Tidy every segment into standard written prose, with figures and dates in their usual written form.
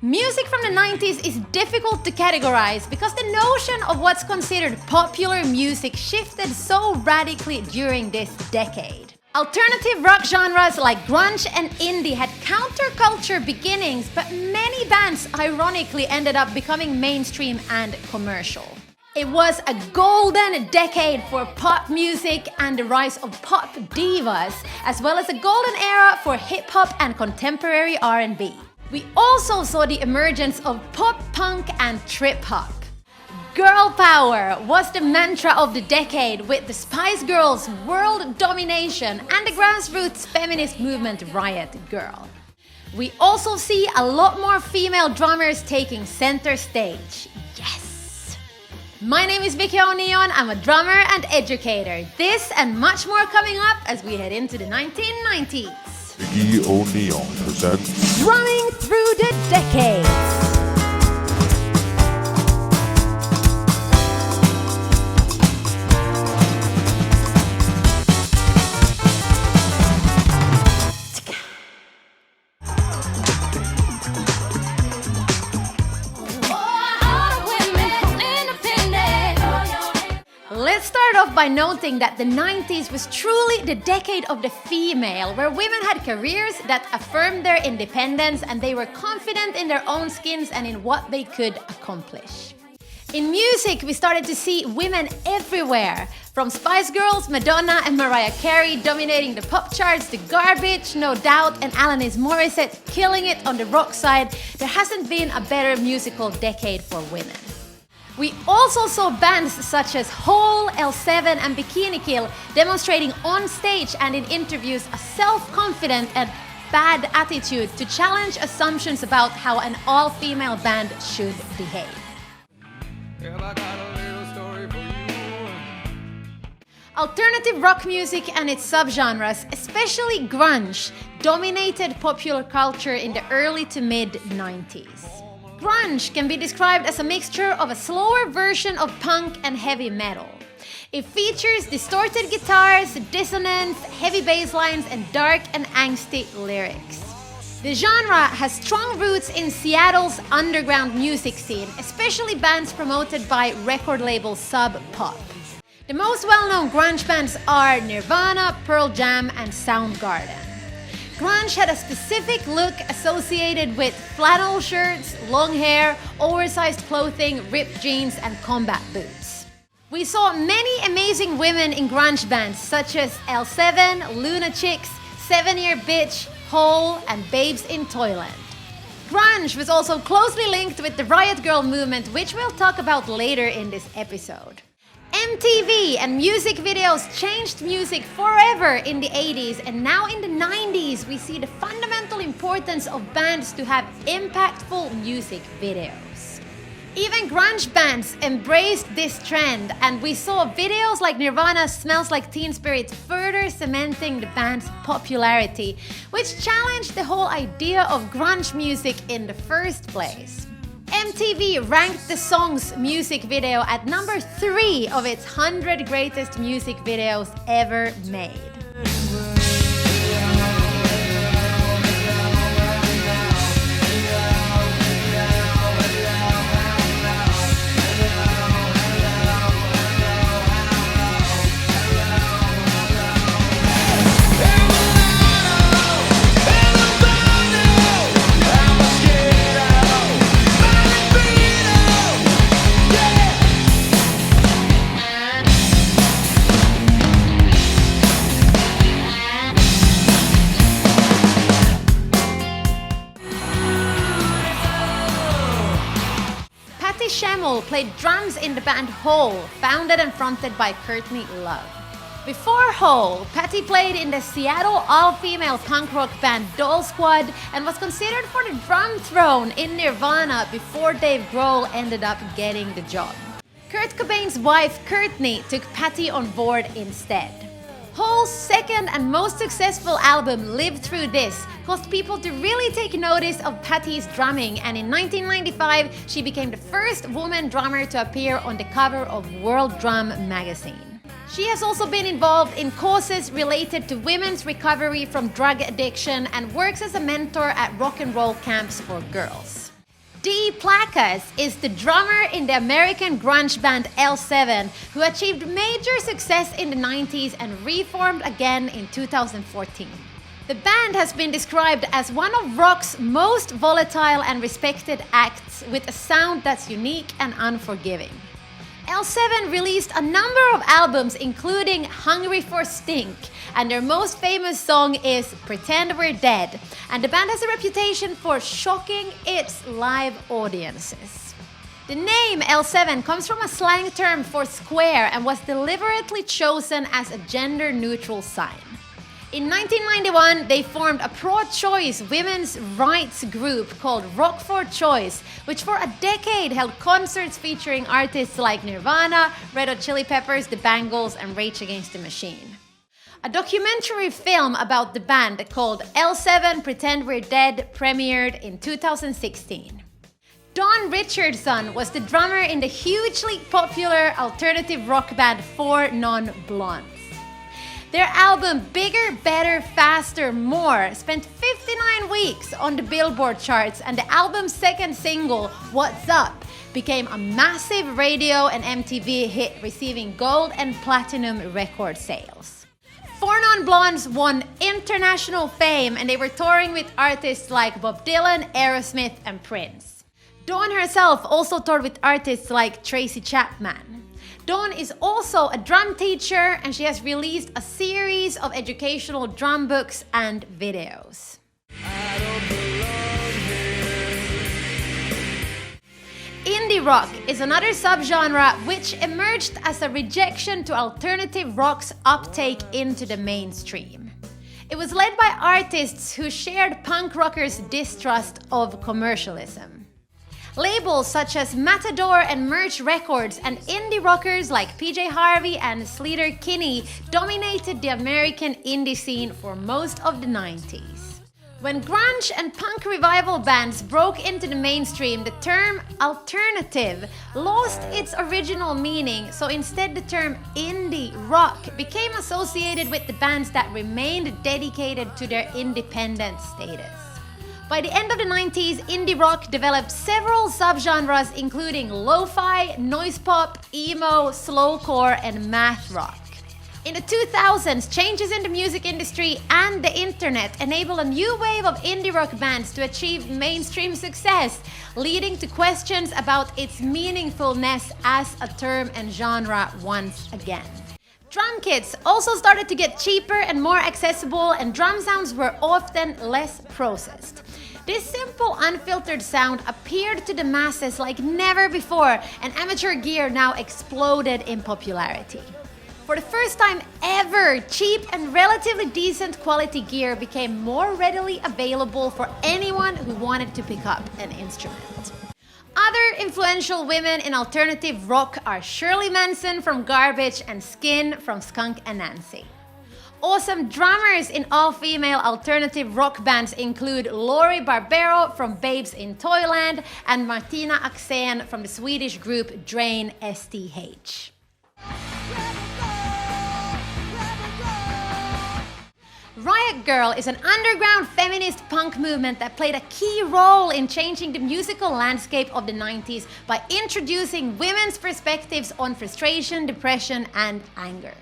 Music from the 90s is difficult to categorize because the notion of what's considered popular music shifted so radically during this decade. Alternative rock genres like grunge and indie had counterculture beginnings, but many bands ironically ended up becoming mainstream and commercial. It was a golden decade for pop music and the rise of pop divas, as well as a golden era for hip-hop and contemporary R&B. We also saw the emergence of pop punk and trip-hop. Girl power was the mantra of the decade, with the Spice Girls' world domination and the grassroots feminist movement Riot Girl. We also see a lot more female drummers taking center stage. Yes! My name is Vicky O'Neon, I'm a drummer and educator. This and much more coming up as we head into the 1990s. Vicky O'Neon presents Drumming Through the Decades. Let's start off by noting that the 90s was truly the decade of the female, where women had careers that affirmed their independence and they were confident in their own skins and in what they could accomplish. In music, we started to see women everywhere, from Spice Girls, Madonna and Mariah Carey dominating the pop charts to Garbage, No Doubt and Alanis Morissette killing it on the rock side. There hasn't been a better musical decade for women. We also saw bands such as Hole, L7 and Bikini Kill demonstrating on stage and in interviews a self-confident and bad attitude to challenge assumptions about how an all-female band should behave. Well, I got a little story for you. Alternative rock music and its subgenres, especially grunge, dominated popular culture in the early to mid-90s. Grunge can be described as a mixture of a slower version of punk and heavy metal. It features distorted guitars, dissonance, heavy bass lines, and dark and angsty lyrics. The genre has strong roots in Seattle's underground music scene, especially bands promoted by record label Sub Pop. The most well-known grunge bands are Nirvana, Pearl Jam, and Soundgarden. Grunge had a specific look associated with flannel shirts, long hair, oversized clothing, ripped jeans, and combat boots. We saw many amazing women in grunge bands such as L7, Luna Chicks, 7 Year Bitch, Hole, and Babes in Toyland. Grunge was also closely linked with the Riot Girl movement, which we'll talk about later in this episode. MTV and music videos changed music forever in the 80s, and now in the 90s we see the fundamental importance of bands to have impactful music videos. Even grunge bands embraced this trend, and we saw videos like Nirvana's Smells Like Teen Spirit further cementing the band's popularity, which challenged the whole idea of grunge music in the first place. MTV ranked the song's music video at number 3 of its 100 greatest music videos ever made. Patty Schemel played drums in the band Hole, founded and fronted by Courtney Love. Before Hole, Patty played in the Seattle all-female punk rock band Doll Squad and was considered for the drum throne in Nirvana before Dave Grohl ended up getting the job. Kurt Cobain's wife Courtney took Patty on board instead. Hole's second and most successful album, Live Through This, caused people to really take notice of Patty's drumming, and in 1995 she became the first woman drummer to appear on the cover of World Drum magazine. She has also been involved in causes related to women's recovery from drug addiction and works as a mentor at rock and roll camps for girls. Dee Placas is the drummer in the American grunge band L7, who achieved major success in the 90s and reformed again in 2014. The band has been described as one of rock's most volatile and respected acts, with a sound that's unique and unforgiving. L7 released a number of albums, including Hungry for Stink, and their most famous song is Pretend We're Dead, and the band has a reputation for shocking its live audiences. The name L7 comes from a slang term for square and was deliberately chosen as a gender-neutral sign. In 1991, they formed a pro-choice women's rights group called Rock for Choice, which for a decade held concerts featuring artists like Nirvana, Red Hot Chili Peppers, The Bangles, and Rage Against the Machine. A documentary film about the band called L7 Pretend We're Dead premiered in 2016. Dawn Richardson was the drummer in the hugely popular alternative rock band 4 Non Blondes. Their album Bigger, Better, Faster, More spent 59 weeks on the Billboard charts, and the album's second single, What's Up, became a massive radio and MTV hit, receiving gold and platinum record sales. 4 Non Blondes won international fame, and they were touring with artists like Bob Dylan, Aerosmith, and Prince. Dawn herself also toured with artists like Tracy Chapman. Dawn is also a drum teacher, and she has released a series of educational drum books and videos. Indie rock is another subgenre which emerged as a rejection to alternative rock's uptake into the mainstream. It was led by artists who shared punk rockers' distrust of commercialism. Labels such as Matador and Merch Records and indie rockers like PJ Harvey and Sleater Kinney dominated the American indie scene for most of the 90s. When grunge and punk revival bands broke into the mainstream, the term alternative lost its original meaning, so instead the term indie rock became associated with the bands that remained dedicated to their independent status. By the end of the 90s, indie rock developed several subgenres, including lo-fi, noise pop, emo, slowcore, and math rock. In the 2000s, changes in the music industry and the internet enabled a new wave of indie rock bands to achieve mainstream success, leading to questions about its meaningfulness as a term and genre once again. Drum kits also started to get cheaper and more accessible, and drum sounds were often less processed. This simple, unfiltered sound appeared to the masses like never before, and amateur gear now exploded in popularity. For the first time ever, cheap and relatively decent quality gear became more readily available for anyone who wanted to pick up an instrument. Other influential women in alternative rock are Shirley Manson from Garbage and Skin from Skunk Anansie. Awesome drummers in all-female alternative rock bands include Lori Barbero from Babes in Toyland and Martina Axén from the Swedish group Drain STH. Riot Grrrl is an underground feminist punk movement that played a key role in changing the musical landscape of the 90s by introducing women's perspectives on frustration, depression, and anger.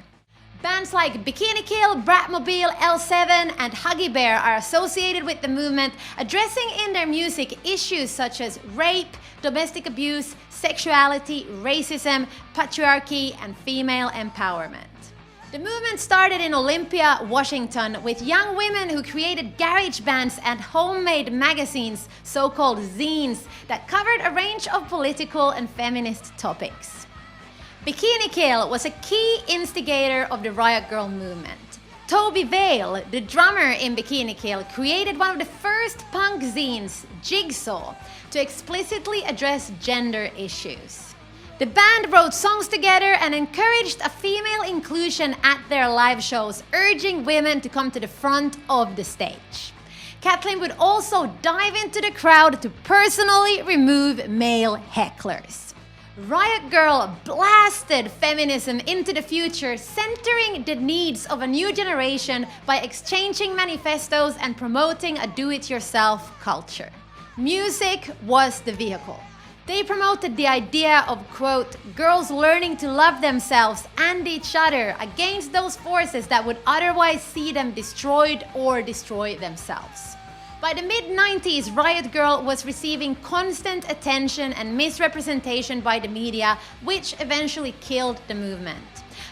Bands like Bikini Kill, Bratmobile, L7, and Huggy Bear are associated with the movement, addressing in their music issues such as rape, domestic abuse, sexuality, racism, patriarchy, and female empowerment. The movement started in Olympia, Washington, with young women who created garage bands and homemade magazines, so-called zines, that covered a range of political and feminist topics. Bikini Kill was a key instigator of the Riot Grrrl movement. Toby Vale, the drummer in Bikini Kill, created one of the first punk zines, Jigsaw, to explicitly address gender issues. The band wrote songs together and encouraged a female inclusion at their live shows, urging women to come to the front of the stage. Kathleen would also dive into the crowd to personally remove male hecklers. Riot Grrrl blasted feminism into the future, centering the needs of a new generation by exchanging manifestos and promoting a do-it-yourself culture. Music was the vehicle. They promoted the idea of, quote, girls learning to love themselves and each other against those forces that would otherwise see them destroyed or destroy themselves. By the mid-90s, Riot Grrrl was receiving constant attention and misrepresentation by the media, which eventually killed the movement.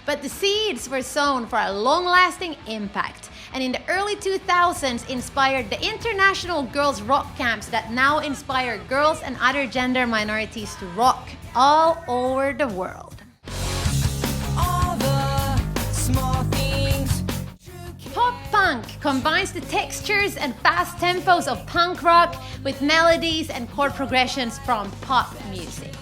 But the seeds were sown for a long-lasting impact, and in the early 2000s inspired the international girls' rock camps that now inspire girls and other gender minorities to rock all over the world. All the small things. Pop punk combines the textures and fast tempos of punk rock with melodies and chord progressions from pop music.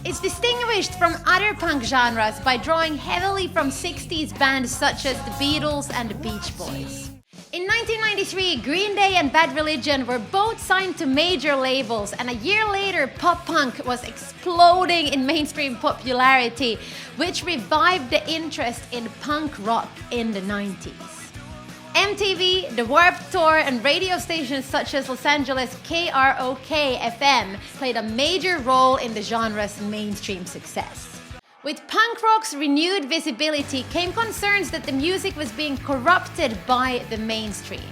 It's distinguished from other punk genres by drawing heavily from 60s bands such as the Beatles and the Beach Boys. In 1993, Green Day and Bad Religion were both signed to major labels, and a year later, pop punk was exploding in mainstream popularity, which revived the interest in punk rock in the 90s. MTV, the Warped Tour, and radio stations such as Los Angeles KROK-FM played a major role in the genre's mainstream success. With punk rock's renewed visibility came concerns that the music was being corrupted by the mainstream.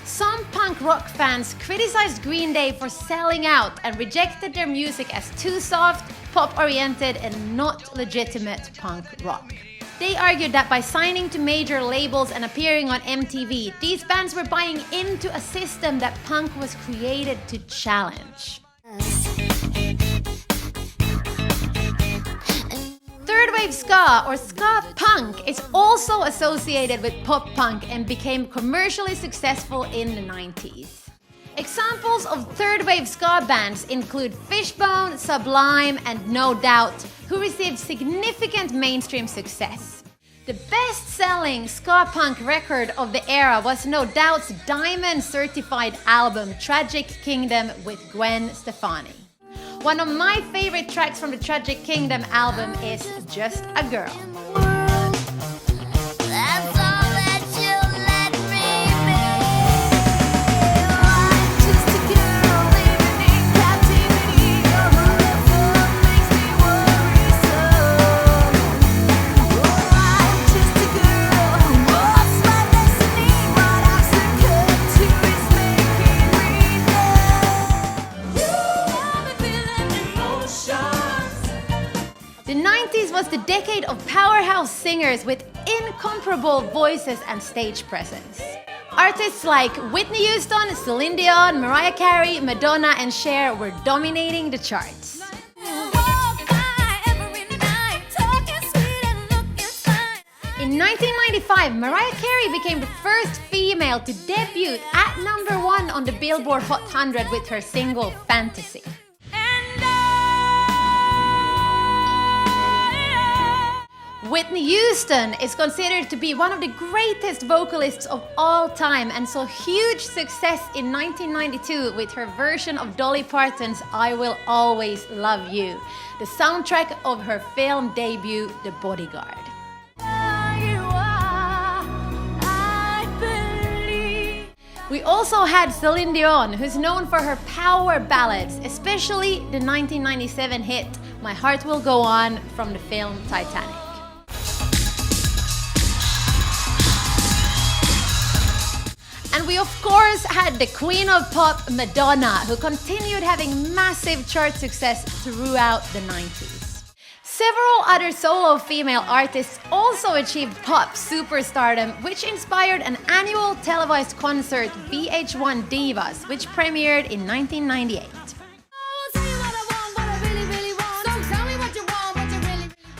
Some punk rock fans criticized Green Day for selling out and rejected their music as too soft, pop-oriented, and not legitimate punk rock. They argued that by signing to major labels and appearing on MTV, these bands were buying into a system that punk was created to challenge. Third wave ska, or ska punk, is also associated with pop punk and became commercially successful in the 90s. Examples of third wave ska bands include Fishbone, Sublime, and No Doubt, who received significant mainstream success. The best-selling ska punk record of the era was No Doubt's diamond-certified album Tragic Kingdom with Gwen Stefani. One of my favorite tracks from the Tragic Kingdom album is Just a Girl. That's all that you let me be. I'm just a girl living in captivity. Your love makes me worry so. I'm just a girl who wants my destiny. What I succumb to is making me know. You got me feeling emotions. The 90s was the decade of powerhouse singers with incomparable voices and stage presence. Artists like Whitney Houston, Celine Dion, Mariah Carey, Madonna, and Cher were dominating the charts. In 1995, Mariah Carey became the first female to debut at #1 on the Billboard Hot 100 with her single Fantasy. Whitney Houston is considered to be one of the greatest vocalists of all time and saw huge success in 1992 with her version of Dolly Parton's I Will Always Love You, the soundtrack of her film debut, The Bodyguard. We also had Celine Dion, who's known for her power ballads, especially the 1997 hit My Heart Will Go On from the film Titanic. And we of course had the queen of pop, Madonna, who continued having massive chart success throughout the 90s. Several other solo female artists also achieved pop superstardom, which inspired an annual televised concert, VH1 Divas, which premiered in 1998.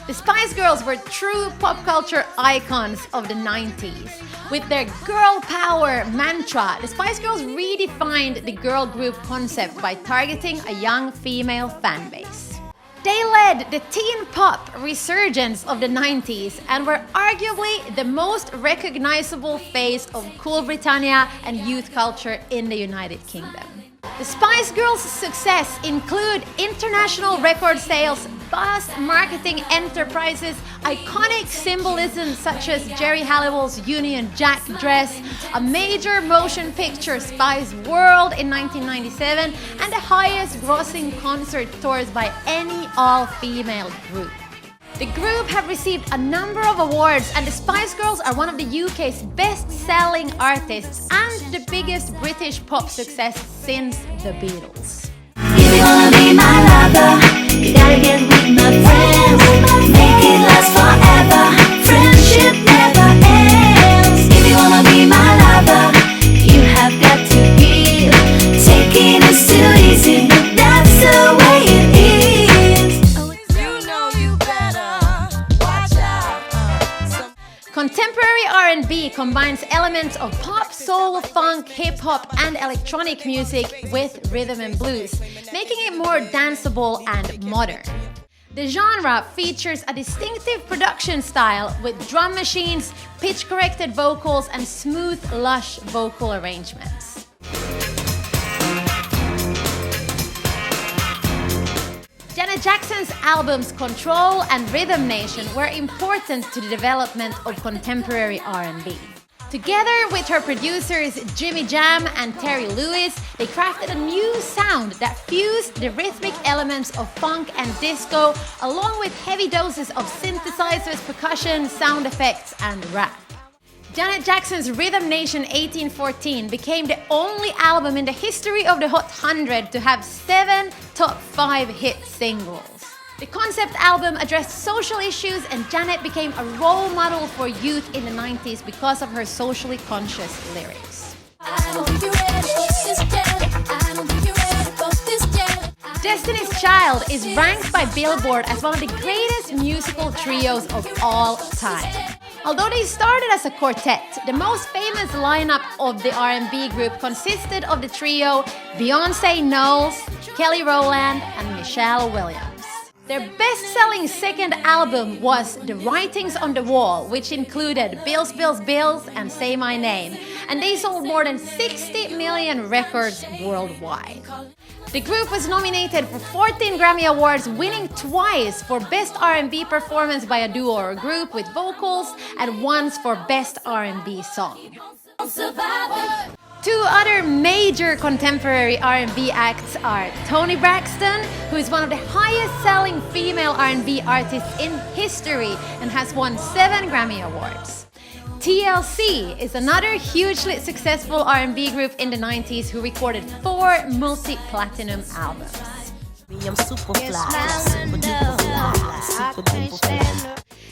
The Spice Girls were true pop culture icons of the 90s. With their girl power mantra, the Spice Girls redefined the girl group concept by targeting a young female fan base. They led the teen pop resurgence of the 90s and were arguably the most recognizable face of Cool Britannia and youth culture in the United Kingdom. The Spice Girls' success include international record sales, vast marketing enterprises, iconic symbolism such as Jerry Halliwell's Union Jack dress, a major motion picture Spice World in 1997, and the highest grossing concert tours by any all-female group. The group have received a number of awards, and the Spice Girls are one of the UK's best-selling artists and the biggest British pop success since the Beatles. If you wanna be my lover, you gotta get with my friends. Make it last forever. Friendship never ends. If you wanna be my lover, you have got to give. Taking is too easy, but that's the way it is. You know you better watch out. Contemporary R&B combines elements of pop, soul, funk, hip-hop and electronic music with rhythm and blues, making it more danceable and modern. The genre features a distinctive production style with drum machines, pitch-corrected vocals and smooth, lush vocal arrangements. Janet Jackson's albums Control and Rhythm Nation were important to the development of contemporary R&B. Together with her producers Jimmy Jam and Terry Lewis, they crafted a new sound that fused the rhythmic elements of funk and disco along with heavy doses of synthesizers, percussion, sound effects and rap. Janet Jackson's Rhythm Nation 1814 became the only album in the history of the Hot 100 to have 7 top 5 hit singles. The concept album addressed social issues, and Janet became a role model for youth in the 90s because of her socially conscious lyrics. Destiny's Child is ranked by Billboard as one of the greatest musical trios of all time. Although they started as a quartet, the most famous lineup of the R&B group consisted of the trio Beyoncé Knowles, Kelly Rowland, and Michelle Williams. Their best-selling second album was The Writings on the Wall, which included Bills, Bills, Bills and Say My Name, and they sold more than 60 million records worldwide. The group was nominated for 14 Grammy Awards, winning twice for Best R&B Performance by a Duo or Group with Vocals and once for Best R&B Song. Two other major contemporary R&B acts are Toni Braxton, who is one of the highest-selling female R&B artists in history and has won 7 Grammy Awards. TLC is another hugely successful R&B group in the 90s who recorded 4 multi-platinum albums.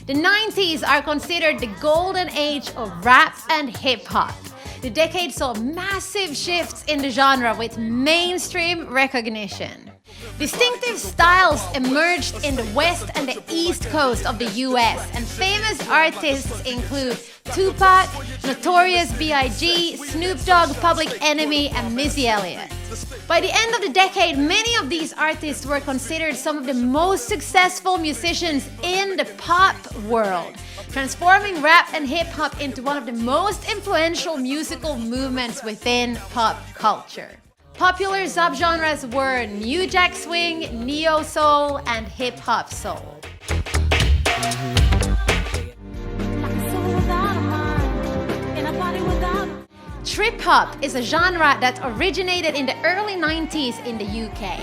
The 90s are considered the golden age of rap and hip-hop. The decade saw massive shifts in the genre with mainstream recognition. Distinctive styles emerged in the West and the East Coast of the US, and famous artists include Tupac, Notorious B.I.G., Snoop Dogg, Public Enemy, and Missy Elliott. By the end of the decade, many of these artists were considered some of the most successful musicians in the pop world, transforming rap and hip-hop into one of the most influential musical movements within pop culture. Popular subgenres were New Jack Swing, Neo Soul, and Hip Hop Soul. Trip hop is a genre that originated in the early 90s in the UK.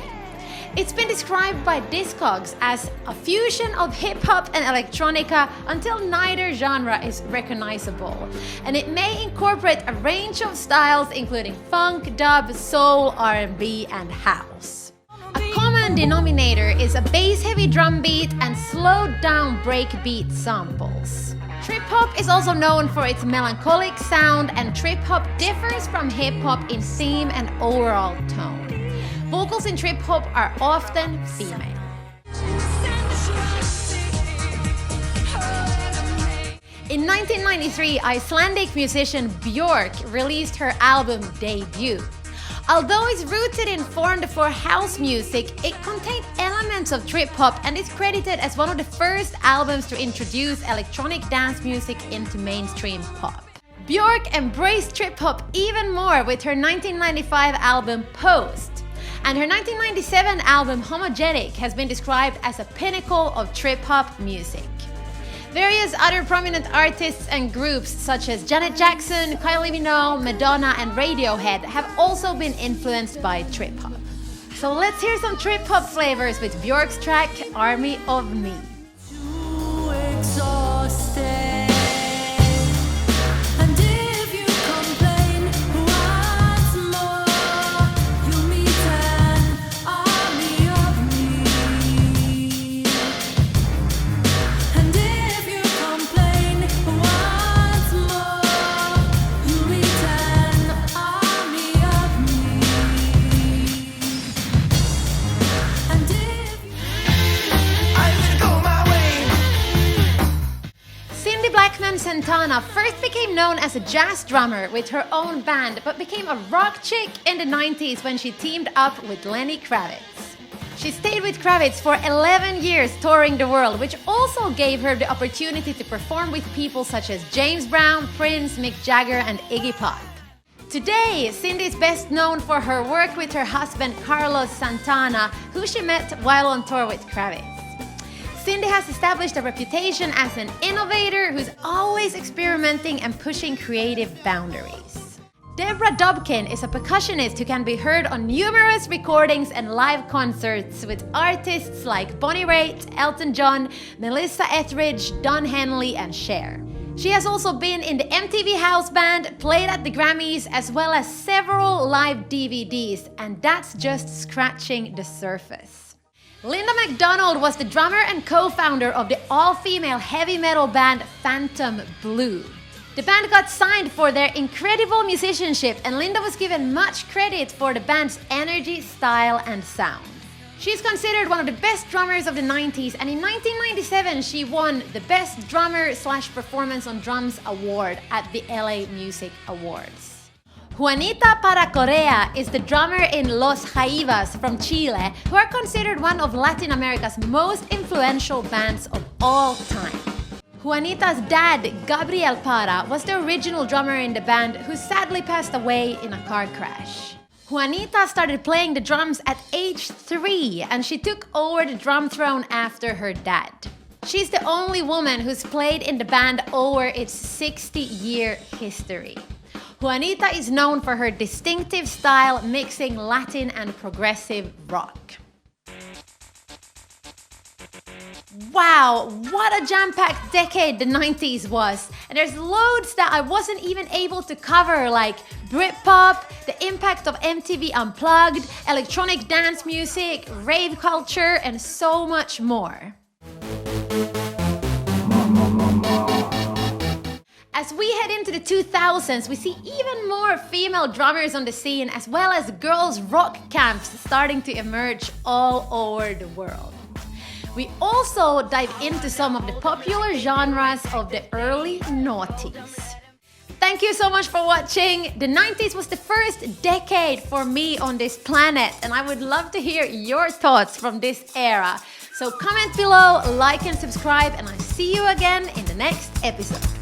It's been described by Discogs as a fusion of hip-hop and electronica until neither genre is recognizable, and it may incorporate a range of styles including funk, dub, soul, R&B, and house. A common denominator is a bass-heavy drum beat and slowed-down breakbeat samples. Trip-hop is also known for its melancholic sound, and trip-hop differs from hip-hop in theme and overall tone. Vocals in trip-hop are often female. In 1993, Icelandic musician Björk released her album Debut. Although it's rooted in Form for house music, it contained elements of trip-hop and is credited as one of the first albums to introduce electronic dance music into mainstream pop. Björk embraced trip-hop even more with her 1995 album Post. And her 1997 album Homogenic has been described as a pinnacle of trip-hop music. Various other prominent artists and groups such as Janet Jackson, Kylie Minogue, Madonna and Radiohead have also been influenced by trip-hop. So let's hear some trip-hop flavors with Björk's track Army of Me. Too exhausted. And if you complain once more, you meet an army of me. And if you complain once more, you meet an army of me. And if Cindy Blackman Santana first became known as a jazz drummer with her own band, but became a rock chick in the 90s when she teamed up with Lenny Kravitz. She stayed with Kravitz for 11 years touring the world, which also gave her the opportunity to perform with people such as James Brown, Prince, Mick Jagger and Iggy Pop. Today, Cindy is best known for her work with her husband Carlos Santana, who she met while on tour with Kravitz. Cindy has established a reputation as an innovator who's always experimenting and pushing creative boundaries. Deborah Dobkin is a percussionist who can be heard on numerous recordings and live concerts with artists like Bonnie Raitt, Elton John, Melissa Etheridge, Don Henley, and Cher. She has also been in the MTV House Band, played at the Grammys, as well as several live DVDs, and that's just scratching the surface. Linda McDonald was the drummer and co-founder of the all-female heavy metal band Phantom Blue. The band got signed for their incredible musicianship, and Linda was given much credit for the band's energy, style, and sound. She's considered one of the best drummers of the 90s, and in 1997 she won the Best Drummer/Performance on Drums award at the LA Music Awards. Juanita Paracorrea is the drummer in Los Jaivas from Chile, who are considered one of Latin America's most influential bands of all time. Juanita's dad, Gabriel Para, was the original drummer in the band, who sadly passed away in a car crash. Juanita started playing the drums at age 3, and she took over the drum throne after her dad. She's the only woman who's played in the band over its 60-year history. Juanita is known for her distinctive style mixing Latin and progressive rock. Wow, what a jam-packed decade the 90s was. And there's loads that I wasn't even able to cover, like Britpop, the impact of MTV Unplugged, electronic dance music, rave culture, and so much more. As we head into the 2000s, we see even more female drummers on the scene, as well as girls' rock camps starting to emerge all over the world. We also dive into some of the popular genres of the early noughties. Thank you so much for watching. The 90s was the first decade for me on this planet, and I would love to hear your thoughts from this era. So comment below, like and subscribe, and I'll see you again in the next episode.